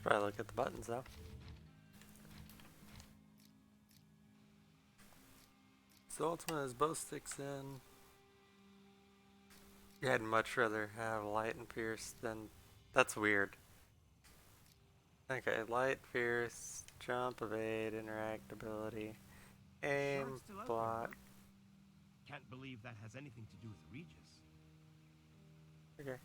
Should probably look at the buttons though. So ultimate is both sticks in. Yeah, I'd much rather have light and pierce than. That's weird. Okay, light, pierce, jump, evade, interact, ability, aim, Sure it's still out there, block. huh? Can't believe that has anything to do with Regis. Okay.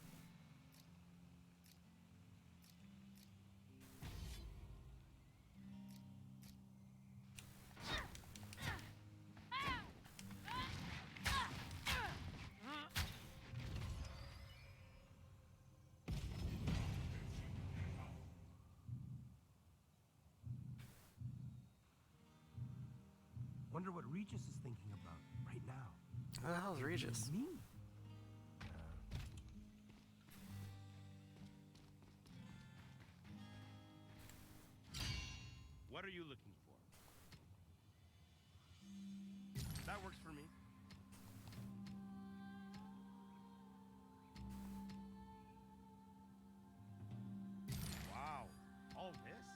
Wonder what Regis is thinking about right now. Who the hell's Regis? Me? What are you looking for? That works for me. Wow, all this?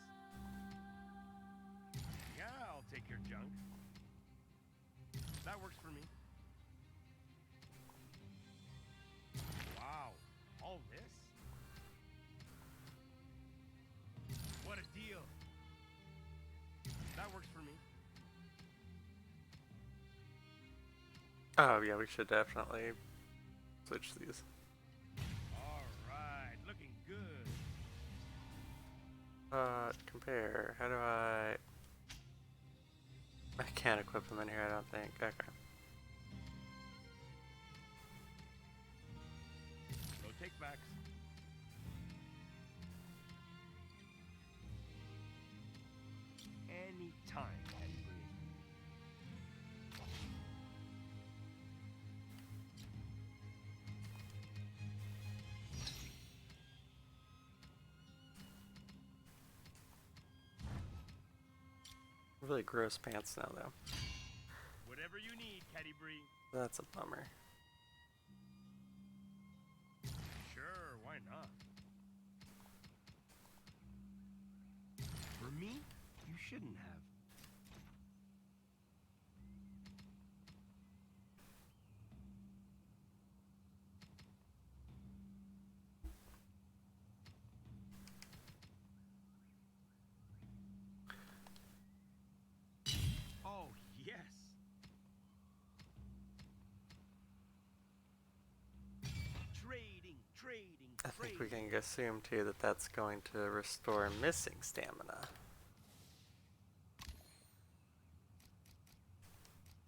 Yeah, I'll take your junk. That works for me. Wow, all this? What a deal. That works for me. Oh yeah, we should definitely switch these. All right, looking good. Compare. How do I can't equip them in here, I don't think. Okay. No takebacks. Anytime, Henry. Really gross pants now though. Whatever you need, Caddy Bree. That's a bummer. Sure, why not? For me, you shouldn't have. Oh, yes. Trading. I think we can assume too that that's going to restore missing stamina.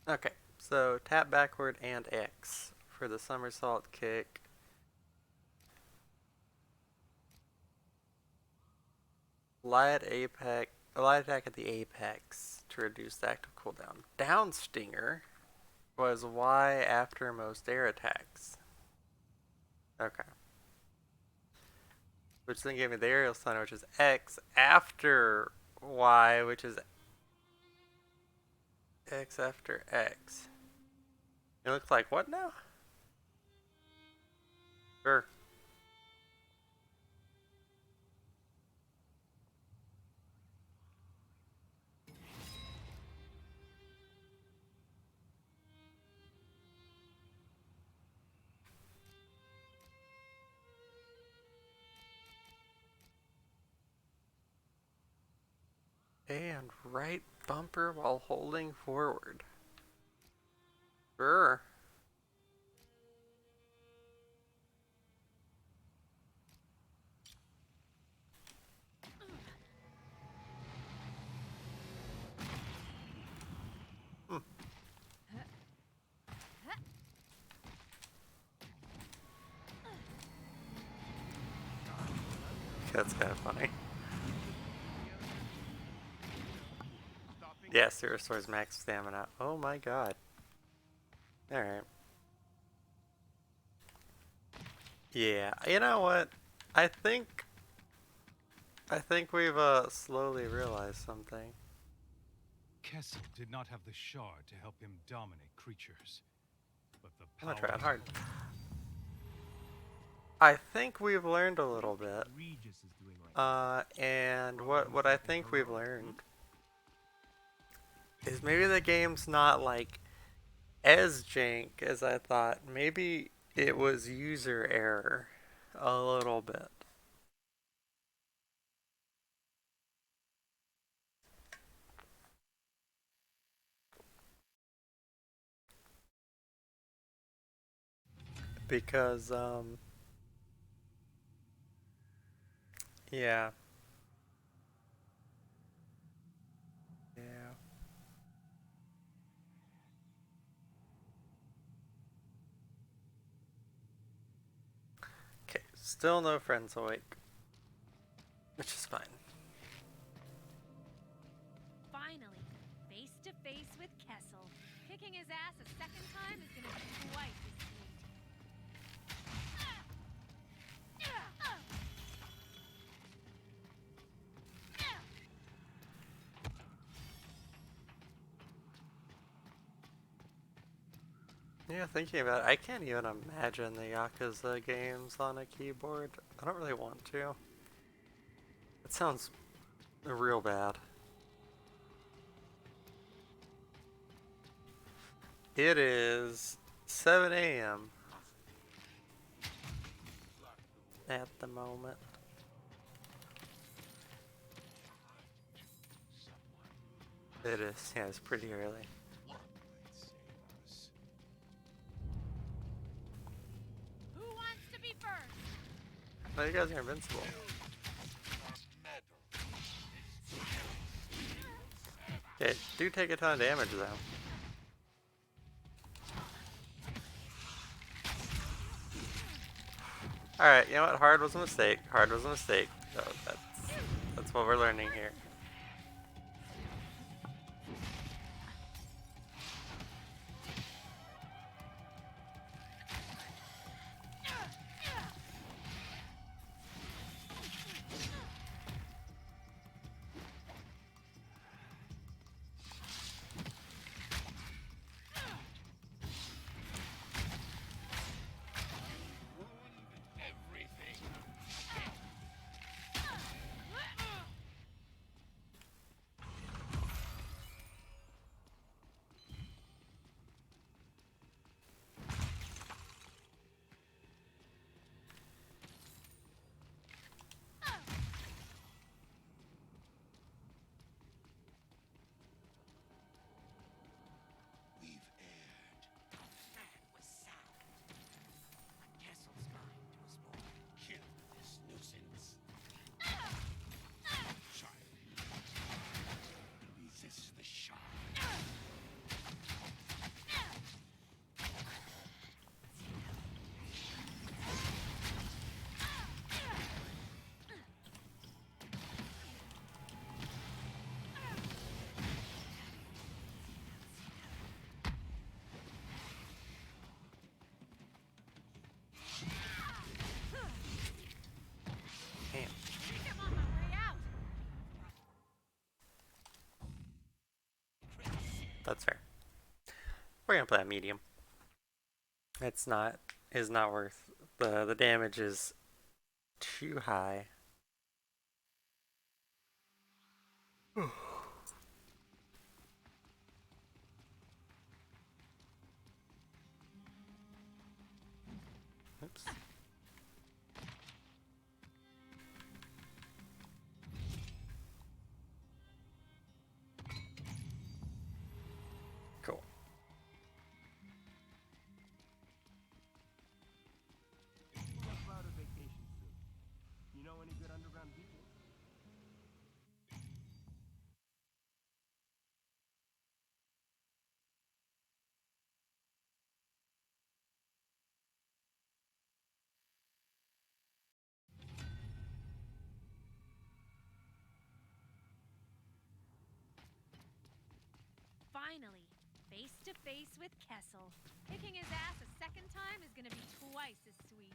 Okay, so tap backward and X for the somersault kick. Light attack at the apex to reduce the active cooldown. Down stinger was Y after most air attacks. Okay. Which then gave me the aerial stun, which is X after Y, which is X after X. It looks like what now? Sure. And right bumper while holding forward. Sure. That's kind of funny. Yes, it restores max stamina. Oh my god. Alright. Yeah, you know what? I think we've slowly realized something. Kessel did not have the shard to help him dominate creatures, but the I'm power. gonna try it hard. I think we've learned a little bit. Regis is doing right now. And what I think we've learned is maybe the game's not like as jank as I thought. Maybe it was user error a little bit. Because yeah. Yeah. Okay, still no friends awake. Which is fine. Finally, face to face with Kessel. Kicking his ass a second time is gonna be twice as sweet. Yeah, thinking about it, I can't even imagine the Yakuza games on a keyboard. I don't really want to. It sounds real bad. It is 7 a.m. at the moment. It is, yeah, it's pretty early. Who wants to be first? Oh, you guys are invincible. Okay, do take a ton of damage though. Alright, you know what? Hard was a mistake. Hard was a mistake. So that's what we're learning here. Damn. Think I'm on my way out. That's fair. We're gonna play a medium. It's not is not worth the damage is too high. Oops. Cool. We'll have about a vacation soon. You know any good underground beaches? Finally, face to face with Kessel. Kicking his ass a second time is gonna be twice as sweet.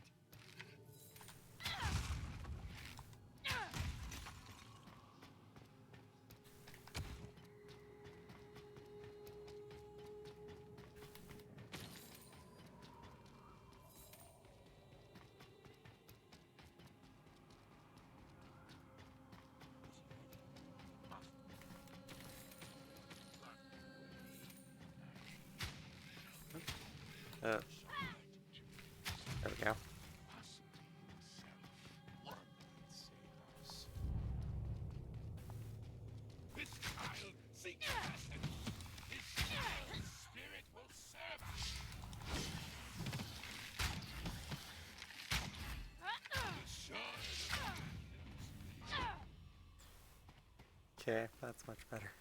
There we go. This child seeks justice. His spirit will serve us. Okay, that's much better.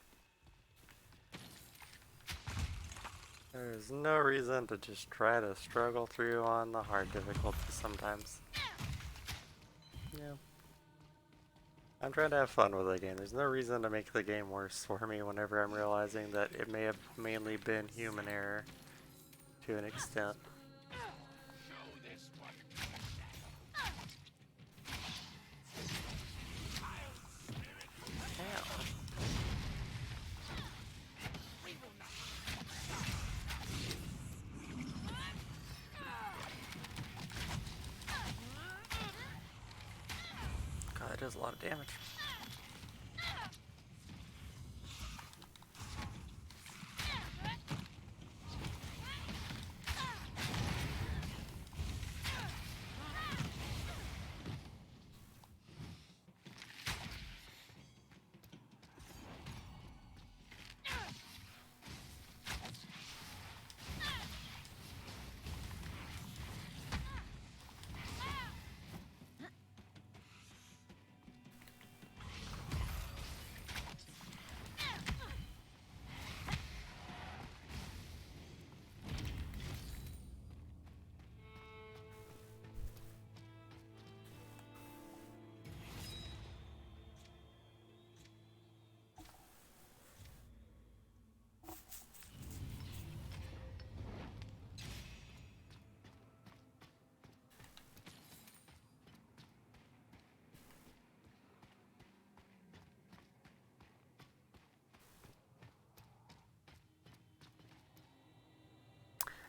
There's no reason to just try to struggle through on the hard difficulty sometimes. Yeah. I'm trying to have fun with the game. There's no reason to make the game worse for me whenever I'm realizing that it may have mainly been human error to an extent. God, that does a lot of damage.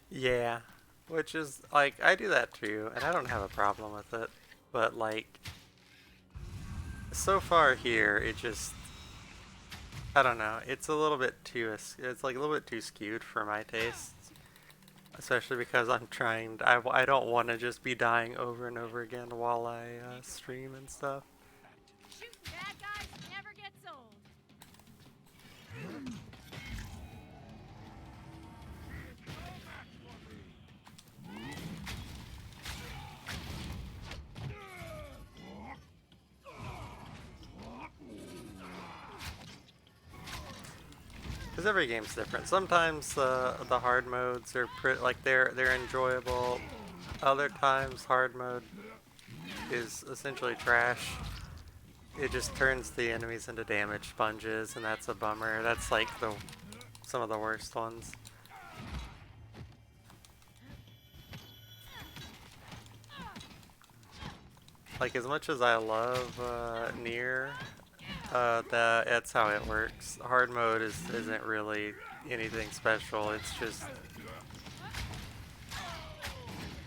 Yeah, which is, like, I do that too, and I don't have a problem with it, but, like, so far here, it just, I don't know, it's a little bit too, it's like a little bit too skewed for my tastes, especially because I'm trying, I don't want to just be dying over and over again while I stream and stuff. Shooting bad guys never gets old. Because every game's different. Sometimes the hard modes are they're enjoyable. Other times hard mode is essentially trash. It just turns the enemies into damage sponges, and that's a bummer. That's like some of the worst ones. Like, as much as I love Nier, that's how it works. Hard mode isn't really anything special. It's just,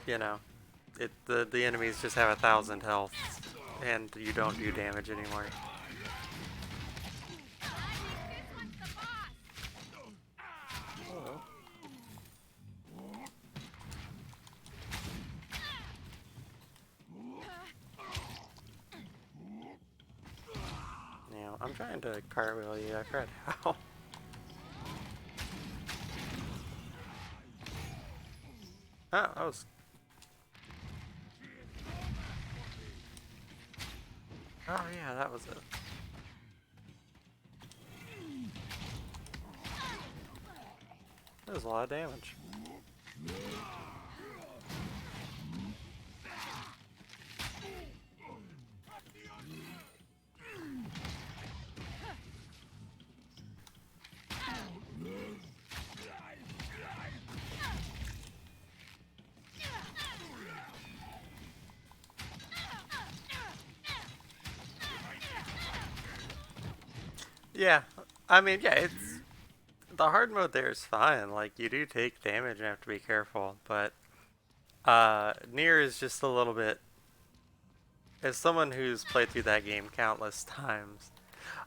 you know, the enemies just have 1,000 health, and you don't do damage anymore. Now, I'm trying to cartwheel you. I forgot how. Oh, that was. Oh yeah, that was it. That was a lot of damage. Yeah, I mean, yeah, it's the hard mode there is fine. Like, you do take damage and have to be careful, but Nier is just a little bit. As someone who's played through that game countless times.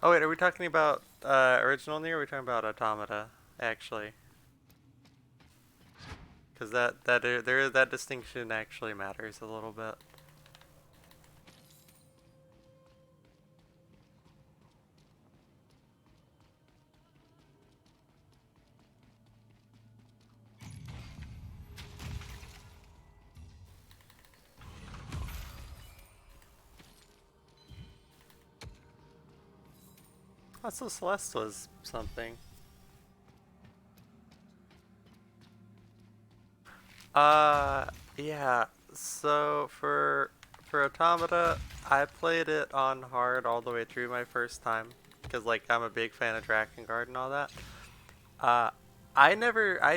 Oh wait, are we talking about original Nier? Or are we talking about Automata? Actually, because that distinction actually matters a little bit. Oh, so Celeste was something. Yeah. So for Automata, I played it on hard all the way through my first time because like I'm a big fan of Drakengard and all that. Uh, I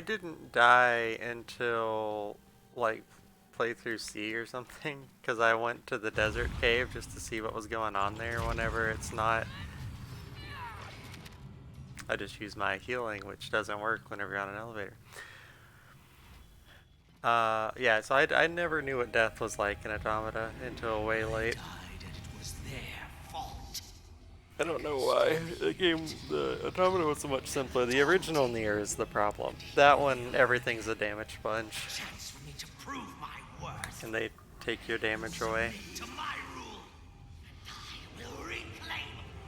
didn't die until like playthrough C or something because I went to the desert cave just to see what was going on there. Whenever it's not, I just use my healing, which doesn't work whenever you're on an elevator. Yeah, so I never knew what death was like in Automata until way late. Died, and it was their fault. I don't know why. The Automata was so much simpler. The original Nier is the problem. That one, everything's a damage sponge, Chance for me to prove my worth. and they take your damage away. To my rule, and I will reclaim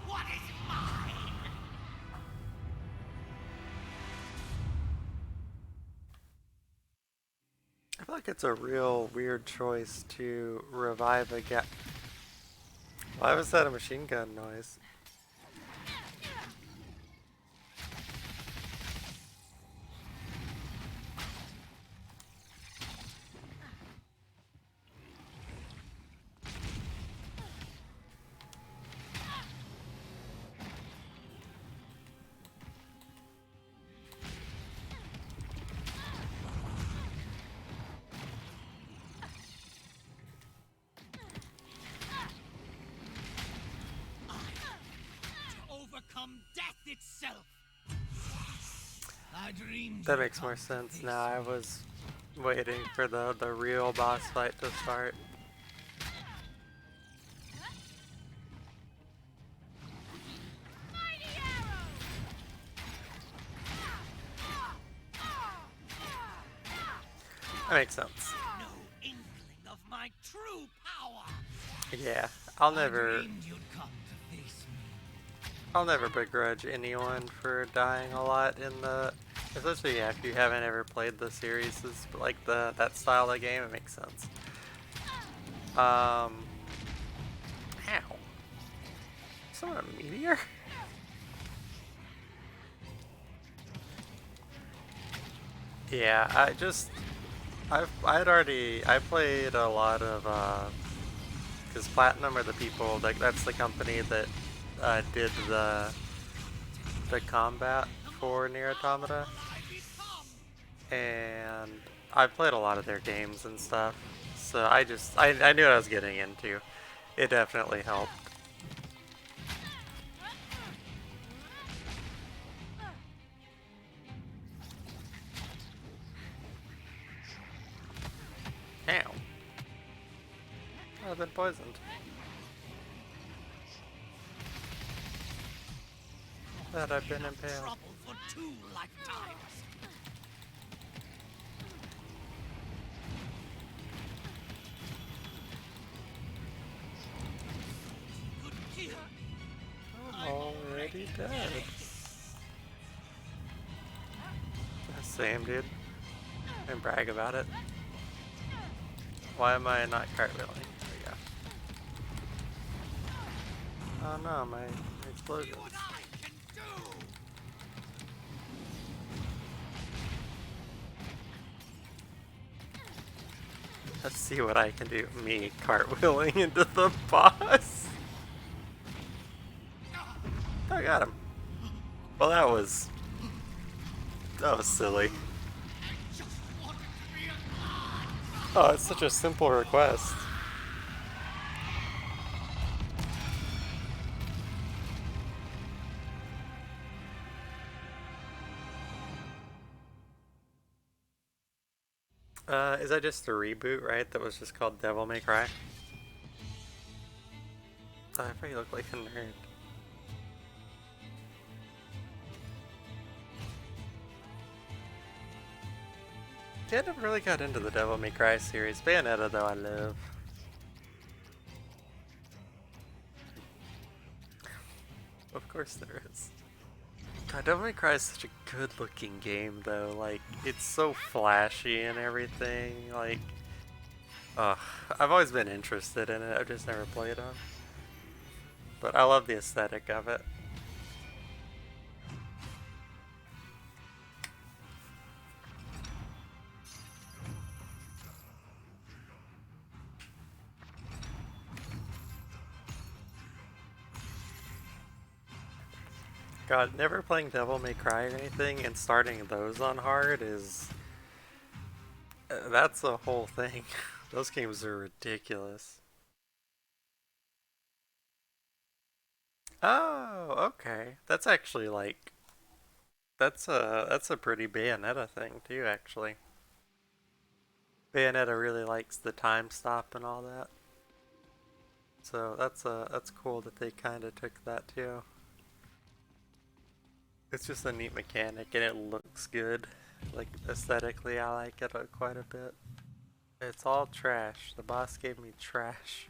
what is mine. I feel like it's a real weird choice to revive a guy. Why was that a machine gun noise? To overcome death itself. I dreamed. That makes more sense now. I was waiting for the real boss fight to start. Mighty arrow! That makes sense. No inkling of my true power. Yeah, I'll I never dreamed you'd come to face me. I'll never begrudge anyone for dying a lot in the, especially yeah, if you haven't ever played the series, like that style of game, it makes sense. Ow. Someone a meteor? Yeah, I played a lot of, because Platinum are the people, that's the company that did the combat for Nier Automata, and I played a lot of their games and stuff, so I knew what I was getting into. It definitely helped. Ow. I've been poisoned. That I've been impaled. Trouble for 2 lifetimes. Good kill. I'm already dead. Same, dude. And brag about it. Why am I not cartwheeling? There we go. Oh no, my explosions. What I can do. Let's see what I can do. Me cartwheeling into the boss. I got him. Well, that was silly. Just wanted to be a god. Oh, it's such a simple request. Is that just a reboot, right? That was just called Devil May Cry? Oh, I thought you looked like a nerd. Yeah, I never really got into the Devil May Cry series. Bayonetta, though, I love. Of course there is. God, Devil May Cry is such a good-looking game, though. Like, it's so flashy and everything. Like, ugh, I've always been interested in it. I've just never played them. But I love the aesthetic of it. God, never playing Devil May Cry or anything and starting those on hard is... that's a whole thing. Those games are ridiculous. Oh, okay. That's actually like... that's a pretty Bayonetta thing too, actually. Bayonetta really likes the time stop and all that. So that's cool that they kind of took that too. It's just a neat mechanic and it looks good. Like aesthetically, I like it quite a bit. It's all trash. The boss gave me trash.